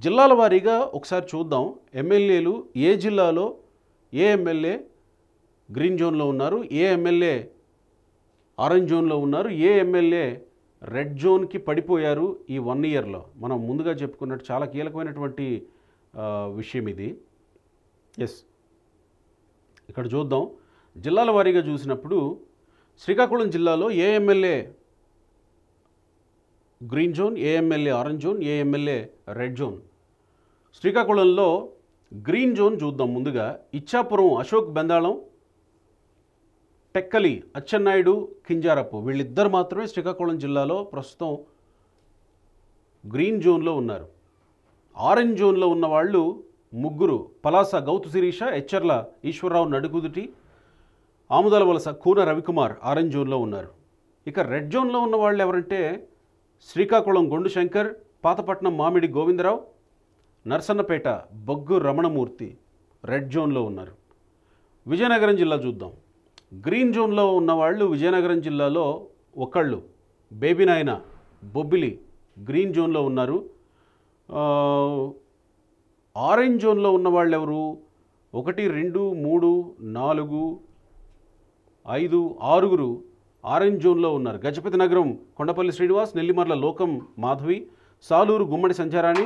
జిల్లాల వారీగా ఒకసారి చూద్దాం. ఎమ్మెల్యేలు ఏ జిల్లాలో ఏ ఎమ్మెల్యే గ్రీన్ జోన్లో ఉన్నారు, ఏ ఎమ్మెల్యే ఆరెంజ్ జోన్లో ఉన్నారు, ఏ ఎమ్మెల్యే రెడ్ జోన్కి పడిపోయారు ఈ 1 ఇయర్లో. మనం ముందుగా చెప్పుకున్నట్టు చాలా కీలకమైనటువంటి విషయం ఇది. ఎస్, ఇక్కడ చూద్దాం. జిల్లాల వారీగా చూసినప్పుడు శ్రీకాకుళం జిల్లాలో ఏ ఎమ్మెల్యే గ్రీన్ జోన్, ఏ ఎమ్మెల్యే ఆరెంజ్ జోన్, ఏ ఎమ్మెల్యే రెడ్ జోన్. శ్రీకాకుళంలో గ్రీన్ జోన్ చూద్దాం. ముందుగా ఇచ్చాపురం అశోక్ బెందాళం, టెక్కలి అచ్చెన్నాయుడు, కింజారపు వీళ్ళిద్దరు మాత్రమే శ్రీకాకుళం జిల్లాలో ప్రస్తుతం గ్రీన్ జోన్లో ఉన్నారు. ఆరెంజ్ జోన్లో ఉన్న వాళ్ళు ముగ్గురు: పలాస గౌతు శిరీష, ఎచ్చర్ల ఈశ్వరరావు నడుకుదుటి, ఆముదాల వలస కూన రవికుమార్ ఆరెంజ్ జోన్లో ఉన్నారు. ఇక రెడ్ జోన్లో ఉన్న వాళ్ళు ఎవరంటే శ్రీకాకుళం గొండు శంకర్, పాతపట్నం మామిడి గోవిందరావు, నర్సన్నపేట బొగ్గు రమణమూర్తి రెడ్ జోన్లో ఉన్నారు. విజయనగరం జిల్లా చూద్దాం. గ్రీన్ జోన్లో ఉన్నవాళ్ళు విజయనగరం జిల్లాలో ఒకళ్ళు బేబీ నాయన బొబ్బిలి గ్రీన్ జోన్లో ఉన్నారు. ఆరెంజ్ జోన్లో ఉన్నవాళ్ళు ఎవరు? 1, 2, 3, 4, 5, 6 ఆరెంజ్ జోన్లో ఉన్నారు. గజపతి నగరం కొండపల్లి శ్రీనివాస్, నెల్లిమర్ల లోకం మాధవి, సాలూరు గుమ్మడి సంచారాణి,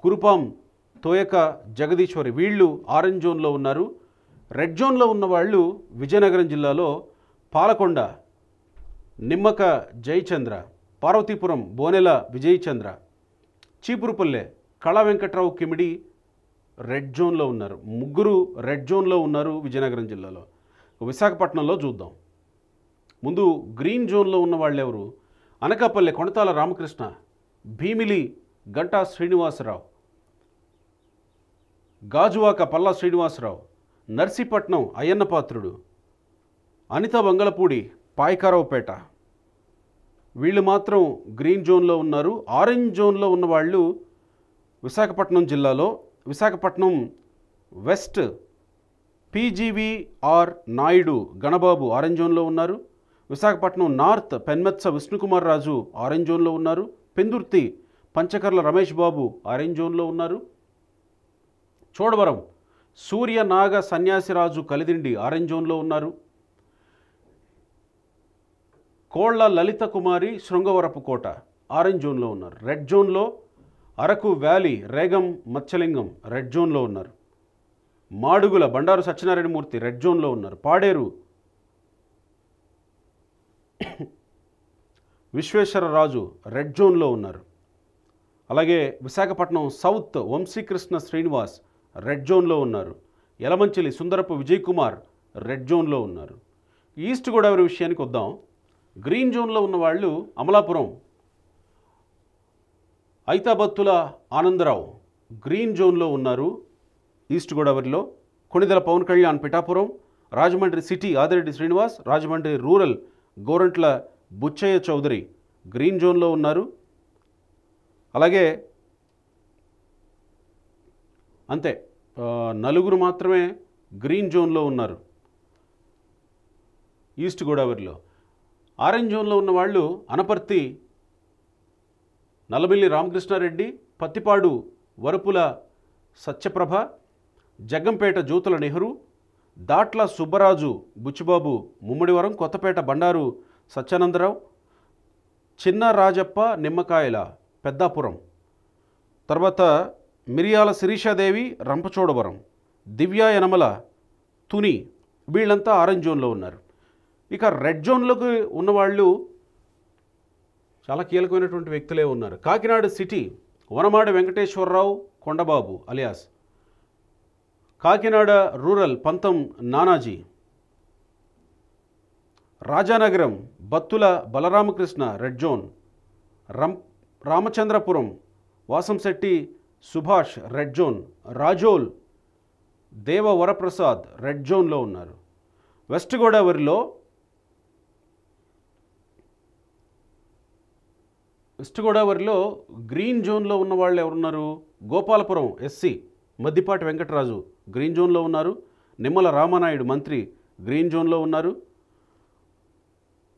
కురుపాం తోయక జగదీశ్వరి వీళ్ళు ఆరెంజ్ జోన్లో ఉన్నారు. రెడ్ జోన్లో ఉన్నవాళ్ళు విజయనగరం జిల్లాలో పాలకొండ నిమ్మక జయచంద్ర, పార్వతీపురం బోనెల విజయచంద్ర, చీపురుపల్లె కళా వెంకట్రావు కిమిడి రెడ్ జోన్లో ఉన్నారు. ముగ్గురు రెడ్ జోన్లో ఉన్నారు విజయనగరం జిల్లాలో. విశాఖపట్నంలో చూద్దాం. ముందు గ్రీన్ జోన్లో ఉన్న వాళ్ళు ఎవరు? అనకాపల్లె కొణతాల రామకృష్ణ, భీమిలి గంటా శ్రీనివాసరావు, గాజువాక పల్లా శ్రీనివాసరావు, నర్సీపట్నం అయ్యన్నపాత్రుడు, అనిత బంగళపూడి పాయకారావుపేట వీళ్ళు మాత్రం గ్రీన్ జోన్లో ఉన్నారు. ఆరెంజ్ జోన్లో ఉన్నవాళ్ళు విశాఖపట్నం జిల్లాలో Visakhapatnam west PGVR Naidu Ganababu orange జోన్లో ఉన్నారు. విశాఖపట్నం నార్త్ పెన్మెత్స విష్ణుకుమార్ రాజు ఆరెంజ్ జోన్లో ఉన్నారు. పెందుర్తి పంచకర్ల రమేష్ బాబు ఆరెంజ్ జోన్లో ఉన్నారు. చోడవరం సూర్య నాగ సన్యాసిరాజు కలిదిండి ఆరెంజ్ జోన్లో ఉన్నారు. కోళ్ల లలిత కుమారి శృంగవరపు కోట ఆరెంజ్ జోన్లో ఉన్నారు. రెడ్ జోన్లో అరకు వ్యాలీ రేగం మత్స్యలింగం రెడ్ జోన్లో ఉన్నారు. మాడుగుల బండారు సత్యనారాయణమూర్తి రెడ్ జోన్లో ఉన్నారు. పాడేరు విశ్వేశ్వరరాజు రెడ్ జోన్లో ఉన్నారు. అలాగే విశాఖపట్నం సౌత్ వంశీకృష్ణ శ్రీనివాస్ రెడ్ జోన్లో ఉన్నారు. యలమంచిలి సుందరపు విజయ్ కుమార్ రెడ్ జోన్లో ఉన్నారు. ఈస్ట్ గోదావరి విషయానికి వద్దాం. గ్రీన్ జోన్లో ఉన్నవాళ్ళు అమలాపురం ఐతాబత్తుల ఆనందరావు గ్రీన్ జోన్లో ఉన్నారు ఈస్ట్ గోదావరిలో. Konidela Pawan Kalyan Pithapuram, Rajahmundry city Adireddy Srinivas, Rajahmundry rural Gorantla Butchaiah Chowdary green జోన్లో ఉన్నారు. అలాగే అంతే 4 మాత్రమే గ్రీన్ జోన్లో ఉన్నారు ఈస్ట్ గోదావరిలో. ఆరెంజ్ జోన్లో ఉన్నవాళ్ళు అనపర్తి నల్లమిల్లి రామకృష్ణారెడ్డి, పత్తిపాడు వరపుల సత్యప్రభ, జగ్గంపేట జ్యోతుల నెహ్రూ, దాట్ల సుబ్బరాజు బుచ్చిబాబు, ముమ్మడివరం కొత్తపేట బండారు సత్యానందరావు, చిన్న రాజప్ప నిమ్మకాయల పెద్దాపురం, తర్వాత మిరియాల శిరీషాదేవి రంపచోడవరం, దివ్య యనమల తుని వీళ్ళంతా ఆరెంజ్ జోన్లో ఉన్నారు. ఇక రెడ్ జోన్లోకి ఉన్నవాళ్ళు చాలా కీలకమైనటువంటి వ్యక్తులే ఉన్నారు. Kakinada city Vanamadi Venkateswararao Kondababu alias, Kakinada rural Pantham Nanaji, Rajanagaram Bathula Balaramakrishna red zone, Ramachandrapuram Vasamsetti Subhash red zone, Razole Deva Varaprasad red జోన్లో ఉన్నారు. వెస్ట్ గోదావరిలో గ్రీన్ జోన్లో ఉన్న వాళ్ళు ఎవరున్నారు? గోపాలపురం ఎస్సీ మద్దిపాటి వెంకటరాజు గ్రీన్ జోన్లో ఉన్నారు. నిమ్మల రామానాయుడు మంత్రి గ్రీన్ జోన్లో ఉన్నారు.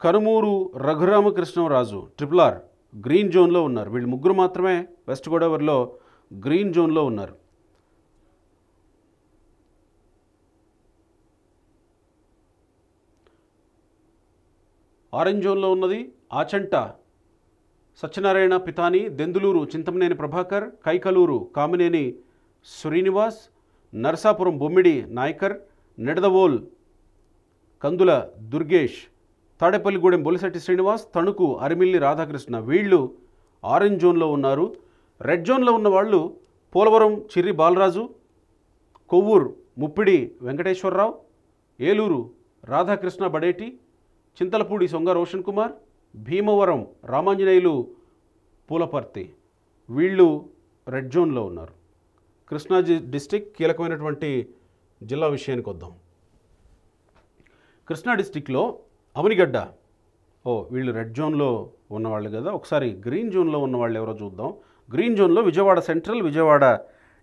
కనుమూరు రఘురామకృష్ణరాజు RRR గ్రీన్ జోన్లో ఉన్నారు. వీళ్ళు ముగ్గురు మాత్రమే వెస్ట్ గోదావరిలో గ్రీన్ జోన్లో ఉన్నారు. ఆరెంజ్ జోన్లో ఉన్నది ఆచంట సత్యనారాయణ పితాని, దెందులూరు చింతమనేని ప్రభాకర్, కైకలూరు కామినేని శ్రీనివాస్, నరసాపురం బొమ్మిడి నాయకర్, నిడదవోల్ కందుల దుర్గేష్, తాడేపల్లిగూడెం బొలిశెట్టి శ్రీనివాస్, తణుకు అరిమిల్లి రాధాకృష్ణ వీళ్ళు ఆరెంజ్ జోన్లో ఉన్నారు. రెడ్ జోన్లో ఉన్న వాళ్ళు పోలవరం చిర్రి బాలరాజు, కొవ్వూరు ముప్పిడి వెంకటేశ్వరరావు, ఏలూరు రాధాకృష్ణ బడేటి, చింతలపూడి సొంగ రోషన్ కుమార్, భీమవరం రామాంజనేయులు పూలపర్తి వీళ్ళు రెడ్ జోన్లో ఉన్నారు. కృష్ణా డిస్టిక్ కీలకమైనటువంటి జిల్లా విషయానికి వద్దాం. కృష్ణా డిస్టిక్లో అవనిగడ్డ వీళ్ళు రెడ్ జోన్లో ఉన్నవాళ్ళు కదా. ఒకసారి గ్రీన్ జోన్లో ఉన్నవాళ్ళు ఎవరో చూద్దాం. గ్రీన్ జోన్లో విజయవాడ సెంట్రల్, విజయవాడ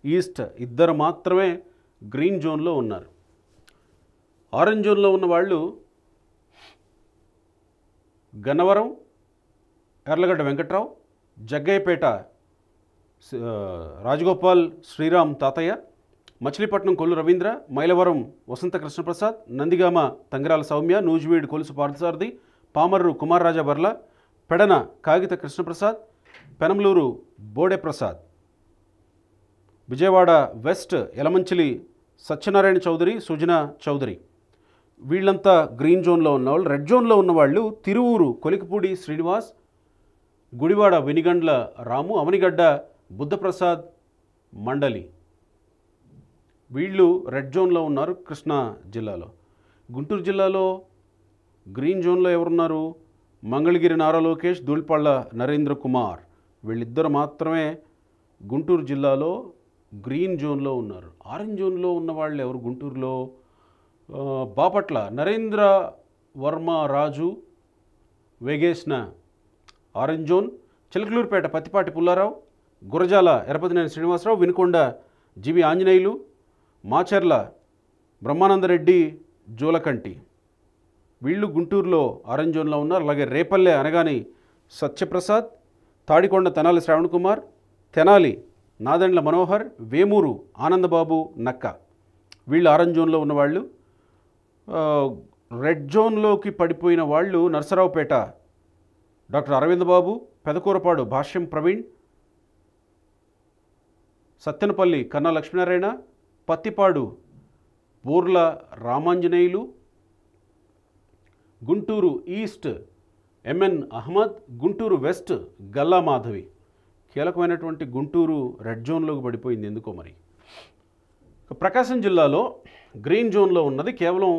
ఈస్ట్ ఇద్దరు మాత్రమే గ్రీన్ జోన్లో ఉన్నారు. ఆరెంజ్ జోన్లో ఉన్నవాళ్ళు గన్నవరం ఎర్లగడ్డ వెంకట్రావు, జగ్గయ్యపేట రాజగోపాల్ శ్రీరామ్ తాతయ్య, మచిలీపట్నం కొల్లు రవీంద్ర, మైలవరం వసంత కృష్ణప్రసాద్, నందిగామ తంగరాల సౌమ్య, నూజివీడు కొలుసు పార్థసారథి, పామర్రు కుమార్ రాజా బర్ల, పెడన కాగిత కృష్ణప్రసాద్, పెనంలూరు బోడే ప్రసాద్, విజయవాడ వెస్ట్ యలమంచిలి సత్యనారాయణ చౌదరి, సుజనా చౌదరి వీళ్ళంతా గ్రీన్ జోన్లో ఉన్నవాళ్ళు. రెడ్ జోన్లో ఉన్నవాళ్ళు తిరువూరు కొలికపూడి శ్రీనివాస్, గుడివాడ వెనిగండ్ల రాము, అవనిగడ్డ బుద్ధప్రసాద్ మండలి వీళ్ళు రెడ్ జోన్లో ఉన్నారు కృష్ణా జిల్లాలో. గుంటూరు జిల్లాలో గ్రీన్ జోన్లో ఎవరున్నారు? మంగళగిరి నారా లోకేష్, దూల్పళ్ళ నరేంద్ర కుమార్ వీళ్ళిద్దరు మాత్రమే గుంటూరు జిల్లాలో గ్రీన్ జోన్లో ఉన్నారు. ఆరెంజ్ జోన్లో ఉన్న వాళ్ళు ఎవరు గుంటూరులో? బాపట్ల నరేంద్ర వర్మ రాజు వేగేసిన ఆరెంజ్ జోన్, చిలకలూరుపేట పత్తిపాటి పుల్లారావు, గురజాల ఎరపతినేని శ్రీనివాసరావు, వినుకొండ జీవి ఆంజనేయులు, మాచర్ల బ్రహ్మానందరెడ్డి జోలకంటి వీళ్ళు గుంటూరులో ఆరెంజ్ జోన్లో ఉన్నారు. అలాగే రేపల్లె అనగాని సత్యప్రసాద్, తాడికొండ తెనాలి శ్రావణ్ కుమార్, తెనాలి నాదెండ్ల మనోహర్, వేమూరు ఆనందబాబు నక్క వీళ్ళు ఆరెంజ్ జోన్లో ఉన్నవాళ్ళు. రెడ్ జోన్లోకి పడిపోయిన వాళ్ళు Narasaraopet doctor Aravind Babu, Pedakurapadu Bhashyam Praveen, Sattenapalli Kanna Lakshminarayana, Prathipadu Burla Ramanjaneyulu, Guntur east MN Ahmed, Guntur west Galla Madhavi కీలకమైనటువంటి గుంటూరు రెడ్ జోన్లోకి పడిపోయింది ఎందుకో మరి. ప్రకాశం జిల్లాలో గ్రీన్ జోన్లో ఉన్నది కేవలం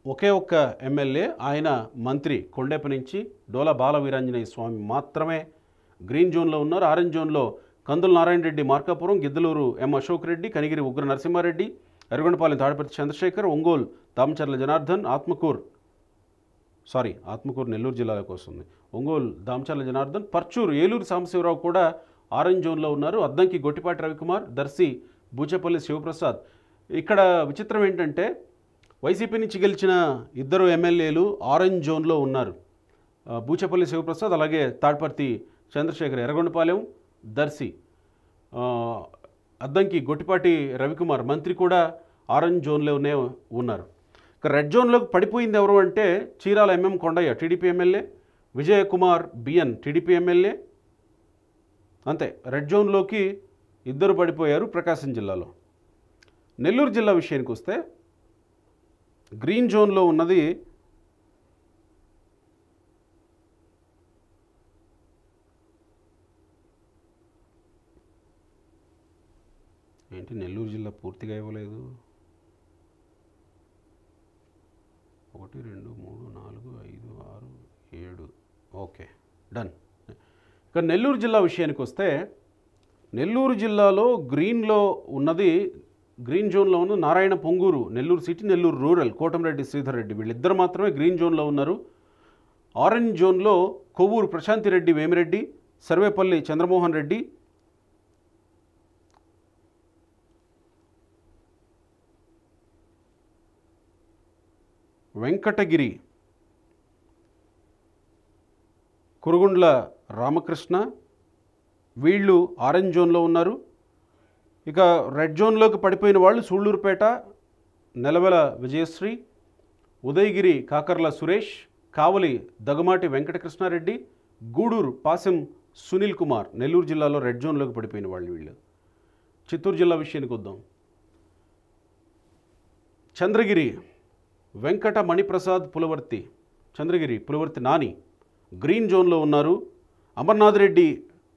ఒకే ఒక్క ఎమ్మెల్యే, ఆయన మంత్రి కొండేపి నుంచి డోలా బాల వీరాంజనేయ స్వామి మాత్రమే గ్రీన్ జోన్లో ఉన్నారు. ఆరెంజ్ జోన్లో కందుల నారాయణ రెడ్డి మార్కాపురం, గిద్దలూరు ఎం అశోక్ రెడ్డి, కనిగిరి ఉగ్ర నరసింహారెడ్డి, ఎర్రగొండపాలెం తాడిపర్తి చంద్రశేఖర్, ఒంగోలు దామచర్ల జనార్దన్, ఆత్మకూరు నెల్లూరు జిల్లాలోకి వస్తుంది, ఒంగోలు దామచర్ల జనార్దన్, పర్చూరు ఏలూరు సాంబశివరావు కూడా ఆరెంజ్ జోన్లో ఉన్నారు. అద్దంకి గొట్టిపాటి రవికుమార్, దర్శి బూచేపల్లి శివప్రసాద్. ఇక్కడ విచిత్రం ఏంటంటే వైసీపీ నుంచి గెలిచిన ఇద్దరు ఎమ్మెల్యేలు ఆరెంజ్ జోన్లో ఉన్నారు. బూచేపల్లి శివప్రసాద్ అలాగే తాడిపర్తి చంద్రశేఖర్, ఎర్రగొండపాలెం దర్శి. అద్దంకి గొట్టిపాటి రవికుమార్ మంత్రి కూడా ఆరెంజ్ జోన్లోనే ఉన్నారు. ఇక రెడ్ జోన్లోకి పడిపోయింది ఎవరు అంటే Chirala MM Kondaiah TDP MLA, Vijayakumar BN TDP MLA. అంతే, రెడ్ జోన్లోకి ఇద్దరు పడిపోయారు ప్రకాశం జిల్లాలో. నెల్లూరు జిల్లా విషయానికి వస్తే గ్రీన్ జోన్లో ఉన్నది ఏంటి, నెల్లూరు జిల్లా పూర్తిగా ఇవ్వలేదు. 1 2 3 4 5 6 7 ఓకే డన్. ఇక నెల్లూరు జిల్లా విషయానికి వస్తే నెల్లూరు జిల్లాలో గ్రీన్లో ఉన్నది, గ్రీన్ జోన్లో ఉన్న నారాయణ పొంగూరు నెల్లూరు సిటీ, నెల్లూరు రూరల్ కోటంరెడ్డి శ్రీధర్ రెడ్డి వీళ్ళిద్దరు మాత్రమే గ్రీన్ జోన్లో ఉన్నారు. ఆరెంజ్ జోన్లో కొవ్వూరు ప్రశాంతిరెడ్డి వేమిరెడ్డి, సర్వేపల్లి చంద్రమోహన్ రెడ్డి, వెంకటగిరి కురుగుండ్ల రామకృష్ణ వీళ్ళు ఆరెంజ్ జోన్లో ఉన్నారు. ఇక రెడ్ జోన్లోకి పడిపోయిన వాళ్ళు సూళ్ళూరుపేట నెలవెల విజయశ్రీ, ఉదయగిరి కాకర్ల సురేష్, కావలి దగమాటి వెంకటకృష్ణారెడ్డి, గూడూరు పాసెం సునీల్ కుమార్ నెల్లూరు జిల్లాలో రెడ్ జోన్లోకి పడిపోయిన వాళ్ళు వీళ్ళు. చిత్తూరు జిల్లా విషయానికి వద్దాం. చంద్రగిరి వెంకట మణిప్రసాద్ పులవర్తి, చంద్రగిరి పులవర్తి నాని గ్రీన్ జోన్లో ఉన్నారు. అమర్నాథ్ రెడ్డి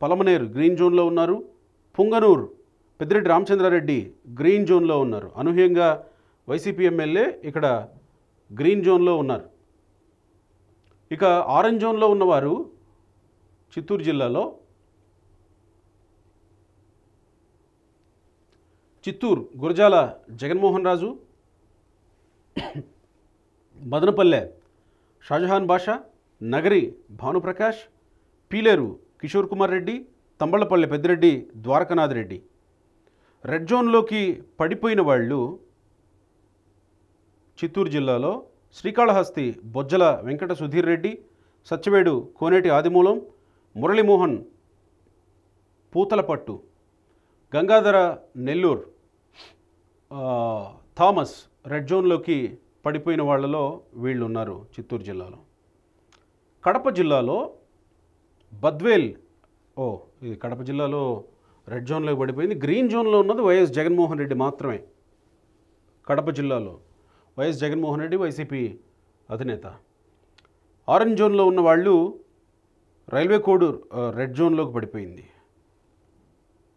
పలమనేరు గ్రీన్ జోన్లో ఉన్నారు. పుంగనూరు పెద్దిరెడ్డి రామచంద్రారెడ్డి గ్రీన్ జోన్లో ఉన్నారు. అనూహ్యంగా వైసీపీ ఎమ్మెల్యే ఇక్కడ గ్రీన్ జోన్లో ఉన్నారు. ఇక ఆరెంజ్ జోన్లో ఉన్నవారు చిత్తూరు జిల్లాలో చిత్తూరు గురజాల జగన్మోహన్ రాజు, మదనపల్లె షాజహాన్ బాషా, నగరి భానుప్రకాష్, పీలేరు కిషోర్ కుమార్ రెడ్డి, తంబళ్లపల్లె పెద్దిరెడ్డి ద్వారకనాథ్ రెడ్డి. రెడ్ జోన్లోకి పడిపోయిన వాళ్ళు చిత్తూరు జిల్లాలో శ్రీకాళహస్తి బొజ్జల వెంకట సుధీర్ రెడ్డి, సత్యవేడు కోనేటి ఆదిమూలం, మురళీమోహన్ పూతలపట్టు, గంగాధర నెల్లూరు, థామస్ రెడ్ జోన్లోకి పడిపోయిన వాళ్ళలో వీళ్ళు ఉన్నారు చిత్తూరు జిల్లాలో. కడప జిల్లాలో బద్వేల్, ఇది కడప జిల్లాలో రెడ్ జోన్లోకి పడిపోయింది. గ్రీన్ జోన్లో ఉన్నది వైఎస్ జగన్మోహన్ రెడ్డి మాత్రమే. కడప జిల్లాలో వైఎస్ జగన్మోహన్ రెడ్డి వైసీపీ అధినేత. ఆరెంజ్ జోన్లో ఉన్న వాళ్ళు రైల్వే కోడూరు రెడ్ జోన్లోకి పడిపోయింది.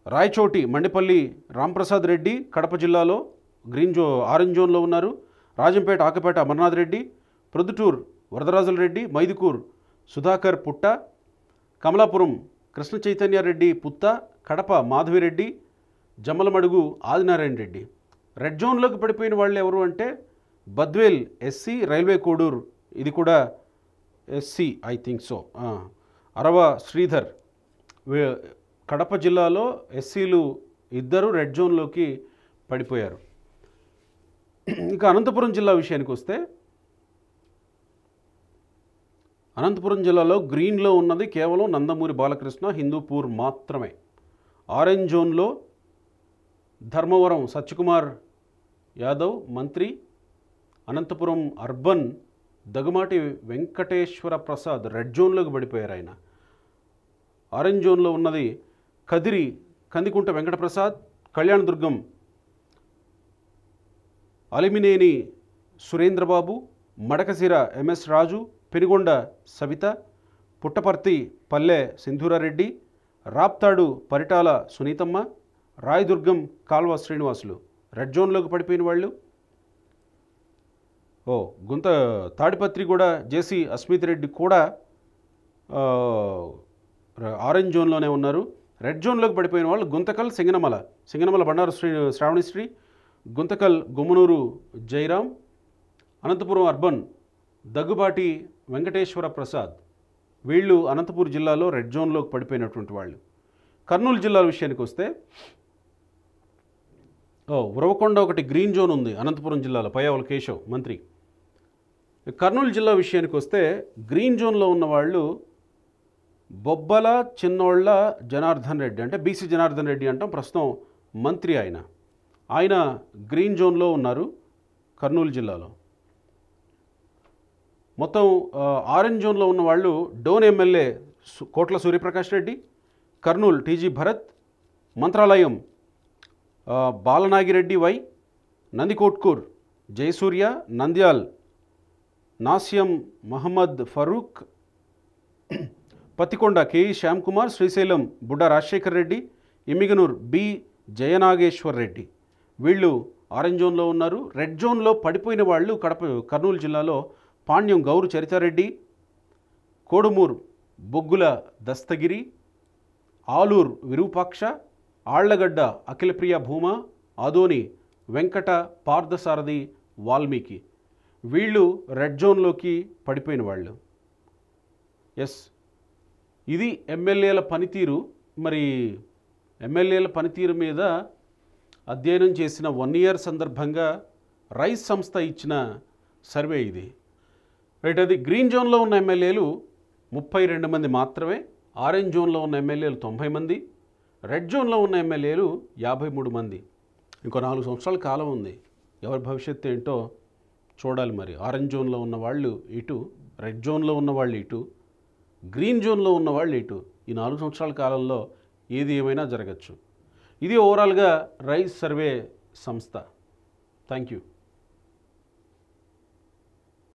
రాయచోటి మండిపల్లి రాంప్రసాద్ రెడ్డి కడప జిల్లాలో ఆరెంజ్ జోన్లో ఉన్నారు. రాజంపేట ఆకపేట అమర్నాథ్ రెడ్డి, ప్రొద్దుటూరు వరదరాజుల రెడ్డి, మైదుకూరు సుధాకర్ పుట్ట, కమలాపురం కృష్ణ చైతన్యారెడ్డి పుత్త, కడప మాధవిరెడ్డి, జమ్మలమడుగు ఆదినారాయణ రెడ్డి. రెడ్ జోన్లోకి పడిపోయిన వాళ్ళు ఎవరు అంటే బద్వేల్ ఎస్సీ, రైల్వే కోడూరు ఇది కూడా ఎస్సీ ఐ థింక్ సో, అరవ శ్రీధర్. కడప జిల్లాలో ఎస్సీలు ఇద్దరు రెడ్ జోన్లోకి పడిపోయారు. ఇక అనంతపురం జిల్లా విషయానికి వస్తే అనంతపురం జిల్లాలో గ్రీన్లో ఉన్నది కేవలం నందమూరి బాలకృష్ణ, హిందూపూర్ మాత్రమే. ఆరెంజ్ జోన్లో ధర్మవరం సత్యకుమార్ యాదవ్ మంత్రి, అనంతపురం అర్బన్ దగుమాటి వెంకటేశ్వర ప్రసాద్ రెడ్ జోన్లోకి పడిపోయారు ఆయన. ఆరెంజ్ జోన్లో ఉన్నది కదిరి కందికుంట వెంకటప్రసాద్, కళ్యాణదుర్గం అలిమినేని సురేంద్రబాబు, మడకసిర ఎంఎస్ రాజు, పెనుగొండ సవిత, పుట్టపర్తి పల్లె సింధూరారెడ్డి, రాప్తాడు పరిటాల సునీతమ్మ, రాయదుర్గం కాల్వ శ్రీనివాసులు రెడ్ జోన్లోకి పడిపోయిన వాళ్ళు. తాడిపత్రి కూడా జేసీ అస్మిత్ రెడ్డి కూడా ఆరెంజ్ జోన్లోనే ఉన్నారు. రెడ్ జోన్లోకి పడిపోయిన వాళ్ళు గుంతకల్ సింగనమల బండారు శ్రావణిశ్రీ, గుంతకల్ గుమ్మనూరు జైరాం, అనంతపురం అర్బన్ దగ్గుబాటి వెంకటేశ్వర ప్రసాద్. వీళ్ళు అనంతపురం జిల్లాలో రెడ్ జోన్లోకి పడిపోయినటువంటి వాళ్ళు. కర్నూలు జిల్లా విషయానికి వస్తే ఉరవకొండ ఒకటి గ్రీన్ జోన్ ఉంది అనంతపురం జిల్లాలో, పయ్యావుల కేశవ్ మంత్రి. కర్నూలు జిల్లా విషయానికి వస్తే గ్రీన్ జోన్లో ఉన్నవాళ్ళు బొబ్బల చిన్నోళ్ళ జనార్దన్ రెడ్డి, అంటే బీసీ జనార్దన్ రెడ్డి అంటాం, ప్రస్తుతం మంత్రి ఆయన గ్రీన్ జోన్లో ఉన్నారు కర్నూలు జిల్లాలో. మొత్తం ఆరెంజ్ జోన్లో ఉన్నవాళ్ళు Dhone MLA Kotla Suryaprakash Reddy, Kurnool TG Bharath, Mantralayam Balanagireddy Y, Nandikotkur Jayasurya, Nandyal Nasyam Mohammad Farooq, Pattikonda KE Shyam Kumar, Srisailam Budda Rajasekhar Reddy, Emmiganur B Jayanageswar Reddy. వీళ్ళు ఆరెంజ్ జోన్లో ఉన్నారు. రెడ్ జోన్లో పడిపోయిన వాళ్ళు కర్నూలు జిల్లాలో పాణ్యం గౌరు చరితారెడ్డి, కోడుమూరు బొగ్గుల దస్తగిరి, ఆలూరు విరూపాక్ష, ఆళ్లగడ్డ అఖిలప్రియ భూమా, ఆదోని వెంకట పార్థసారథి వాల్మీకి. వీళ్ళు రెడ్ జోన్లోకి పడిపోయిన వాళ్ళు. ఇది ఎమ్మెల్యేల పనితీరు. మరి ఎమ్మెల్యేల పనితీరు మీద అధ్యయనం చేసిన 1 year సందర్భంగా రైస్ సంస్థ ఇచ్చిన సర్వే ఇది. రైట్, అది గ్రీన్ జోన్లో ఉన్న ఎమ్మెల్యేలు 32 మంది మాత్రమే, ఆరెంజ్ జోన్లో ఉన్న ఎమ్మెల్యేలు 90 మంది, రెడ్ జోన్లో ఉన్న ఎమ్మెల్యేలు 53 మంది. ఇంకో 4 సంవత్సరాల కాలం ఉంది. ఎవరి భవిష్యత్తు ఏంటో చూడాలి. మరి ఆరెంజ్ జోన్లో ఉన్న వాళ్ళు ఇటు, రెడ్ జోన్లో ఉన్న వాళ్ళు ఇటు, గ్రీన్ జోన్లో ఉన్న వాళ్ళు ఇటు. ఈ 4 సంవత్సరాల కాలంలో ఏది ఏమైనా జరగచ్చు. ఇది ఓవరాల్గా రైజ్ సర్వే సంస్థ. Thank you.